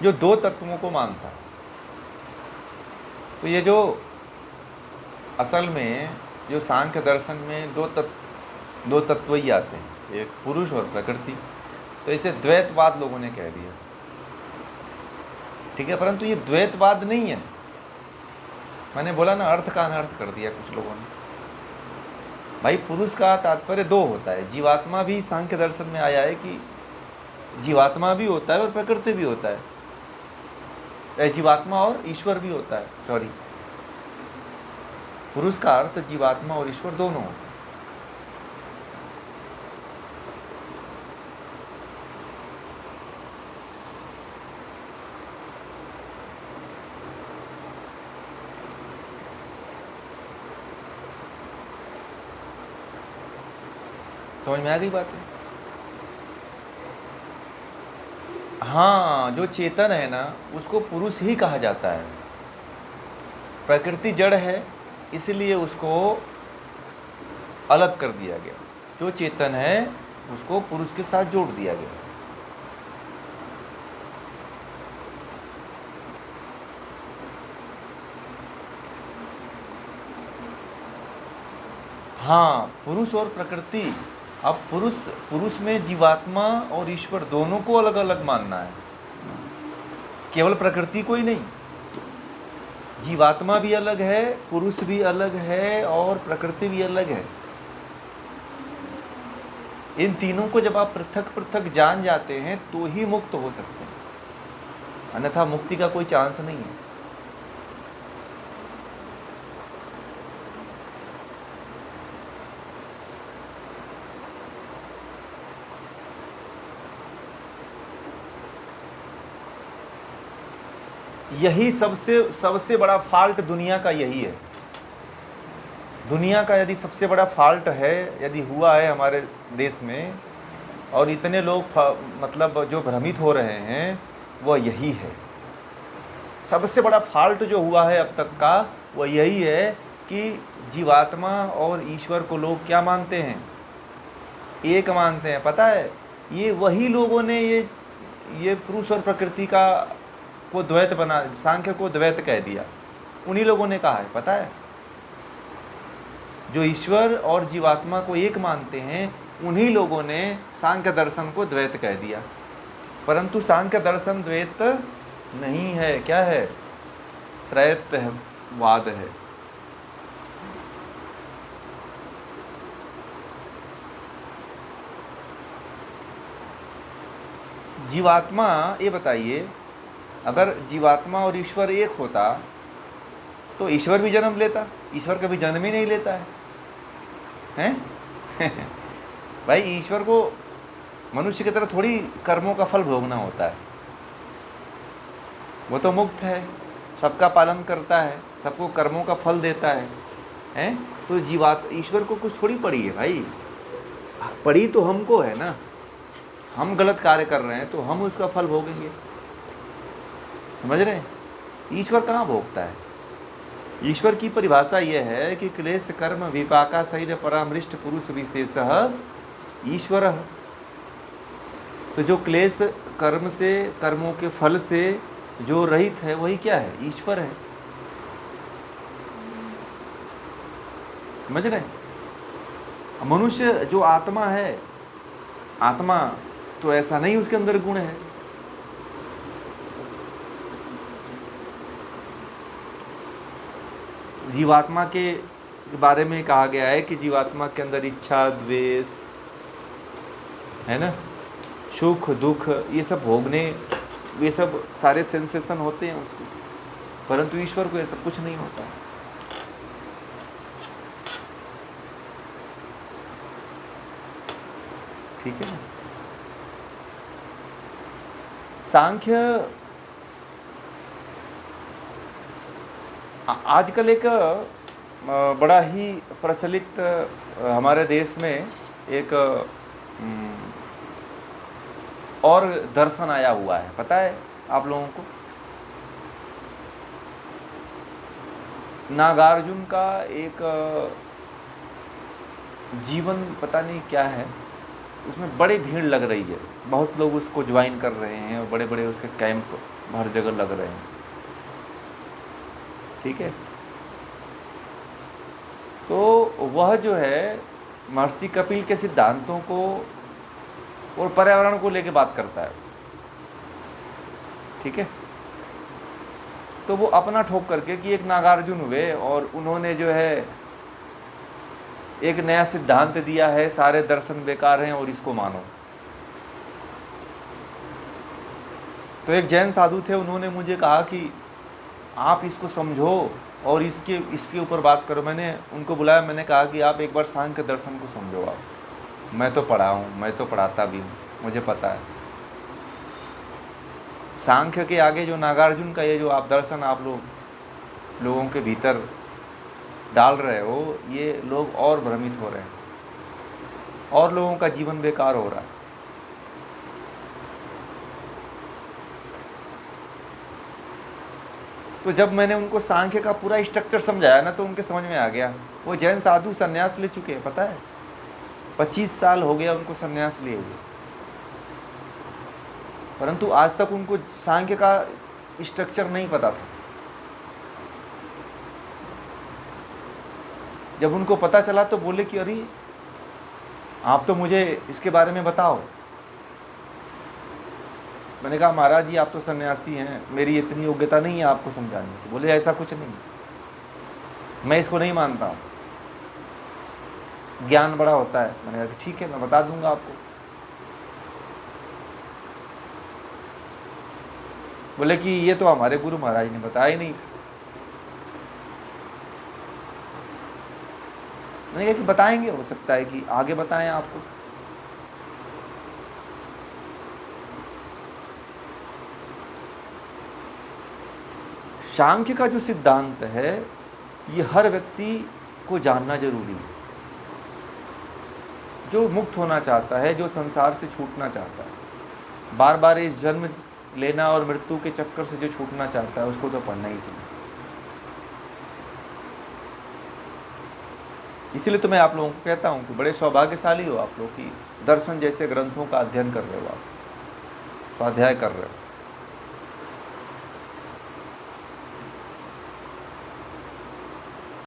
जो दो तत्वों को मानता है। तो ये जो असल में जो सांख्य दर्शन में दो तत्व ही आते हैं, एक पुरुष और प्रकृति, तो इसे द्वैतवाद लोगों ने कह दिया। ठीक है, परंतु ये द्वैतवाद नहीं है। मैंने बोला ना, अर्थ का अनर्थ कर दिया कुछ लोगों ने। भाई पुरुष का तात्पर्य दो होता है। जीवात्मा भी सांख्य दर्शन में आया है कि जीवात्मा भी होता है और प्रकृति भी होता है। जीवात्मा और ईश्वर भी होता है, सॉरी, पुरुष का अर्थ जीवात्मा और ईश्वर दोनों होते हैं। समझ में आ गई बात है? हाँ, जो चेतन है ना, उसको पुरुष ही कहा जाता है। प्रकृति जड़ है, इसलिए उसको अलग कर दिया गया। जो चेतन है उसको पुरुष के साथ जोड़ दिया गया। हाँ, पुरुष और प्रकृति। अब पुरुष में जीवात्मा और ईश्वर दोनों को अलग अलग मानना है, केवल प्रकृति को ही नहीं। जीवात्मा भी अलग है, पुरुष भी अलग है और प्रकृति भी अलग है। इन तीनों को जब आप पृथक पृथक जान जाते हैं तो ही मुक्त हो सकते हैं, अन्यथा मुक्ति का कोई चांस नहीं है। यही सबसे बड़ा फॉल्ट दुनिया का यही है। दुनिया का यदि सबसे बड़ा फॉल्ट है, यदि हुआ है हमारे देश में, और इतने लोग मतलब जो भ्रमित हो रहे हैं, वह यही है। सबसे बड़ा फॉल्ट जो हुआ है अब तक का, वह यही है कि जीवात्मा और ईश्वर को लोग क्या मानते हैं? एक मानते हैं। पता है, ये वही लोगों ने ये पुरुष और प्रकृति को द्वैत बना, सांख्य को द्वैत कह दिया। उन्हीं लोगों ने कहा है, पता है, जो ईश्वर और जीवात्मा को एक मानते हैं, उन्हीं लोगों ने सांख्य दर्शन को द्वैत कह दिया। परंतु सांख्य दर्शन द्वैत नहीं है, क्या है? त्रैतवाद है। जीवात्मा, ये बताइए, अगर जीवात्मा और ईश्वर एक होता तो ईश्वर भी जन्म लेता? ईश्वर कभी जन्म ही नहीं लेता है, हैं? भाई ईश्वर को मनुष्य की तरह थोड़ी कर्मों का फल भोगना होता है। वो तो मुक्त है, सबका पालन करता है, सबको कर्मों का फल देता है, हैं? तो ईश्वर को कुछ थोड़ी पड़ी है भाई। पड़ी तो हमको है ना। हम गलत कार्य कर रहे हैं तो हम उसका फल भोगेंगे। समझ रहे हैं? ईश्वर कहाँ भोगता है? ईश्वर की परिभाषा यह है कि क्लेश कर्म विपाका शरीर परामृष्ट पुरुष विशेषः ईश्वर। तो जो क्लेश कर्म से, कर्मों के फल से जो रहित है, वही क्या है? ईश्वर है। समझ रहे हैं? मनुष्य जो आत्मा है, आत्मा तो ऐसा नहीं उसके अंदर गुण है। जीवात्मा के बारे में कहा गया है कि जीवात्मा के अंदर इच्छा, द्वेष, है ना, सुख दुख, ये सब भोगने, ये सब सारे सेंसेशन होते हैं उसको। परंतु ईश्वर को ये सब कुछ नहीं होता है। ठीक है ना? सांख्य आजकल एक बड़ा ही प्रचलित हमारे देश में एक और दर्शन आया हुआ है, पता है आप लोगों को? नागार्जुन का एक जीवन पता नहीं क्या है, उसमें बड़ी भीड़ लग रही है, बहुत लोग उसको ज्वाइन कर रहे हैं और बड़े बड़े उसके कैंप हर जगह लग रहे हैं। ठीक है, तो वह जो है महर्षि कपिल के सिद्धांतों को और पर्यावरण को लेके बात करता है। ठीक है, तो वो अपना ठोक करके कि एक नागार्जुन हुए और उन्होंने जो है एक नया सिद्धांत दिया है, सारे दर्शन बेकार हैं और इसको मानो। तो एक जैन साधु थे, उन्होंने मुझे कहा कि आप इसको समझो और इसके ऊपर बात करो। मैंने उनको बुलाया, मैंने कहा कि आप एक बार सांख्य दर्शन को समझो। आप, मैं तो पढ़ा हूँ, मैं तो पढ़ाता भी हूँ, मुझे पता है सांख्य के आगे जो नागार्जुन का ये जो आप दर्शन आप लोगों के भीतर डाल रहे हो, ये लोग और भ्रमित हो रहे हैं और लोगों का जीवन बेकार हो रहा है। तो जब मैंने उनको सांख्य का पूरा स्ट्रक्चर समझाया ना, तो उनके समझ में आ गया। वो जैन साधु संन्यास ले चुके हैं, पता है 25 साल हो गया उनको संन्यास लिए हुए, परंतु आज तक उनको सांख्य का स्ट्रक्चर नहीं पता था। जब उनको पता चला तो बोले कि अरे आप तो मुझे इसके बारे में बताओ। मैंने कहा महाराज जी आप तो सन्यासी हैं, मेरी इतनी योग्यता नहीं है आपको समझाने की। बोले ऐसा कुछ नहीं, मैं इसको नहीं मानता हूँ, ज्ञान बड़ा होता है। मैंने कहा ठीक है, मैं बता दूंगा आपको। बोले कि ये तो हमारे गुरु महाराज ने बताया ही नहीं था। मैंने कहा कि बताएंगे, हो सकता है कि आगे बताएं आपको। सांख्य का जो सिद्धांत है ये हर व्यक्ति को जानना जरूरी है, जो मुक्त होना चाहता है, जो संसार से छूटना चाहता है, बार बार इस जन्म लेना और मृत्यु के चक्कर से जो छूटना चाहता है, उसको तो पढ़ना ही चाहिए। इसीलिए तो मैं आप लोगों को कहता हूँ कि बड़े सौभाग्यशाली हो आप लोग कि दर्शन जैसे ग्रंथों का अध्ययन कर रहे हो, आप स्वाध्याय कर रहे हो।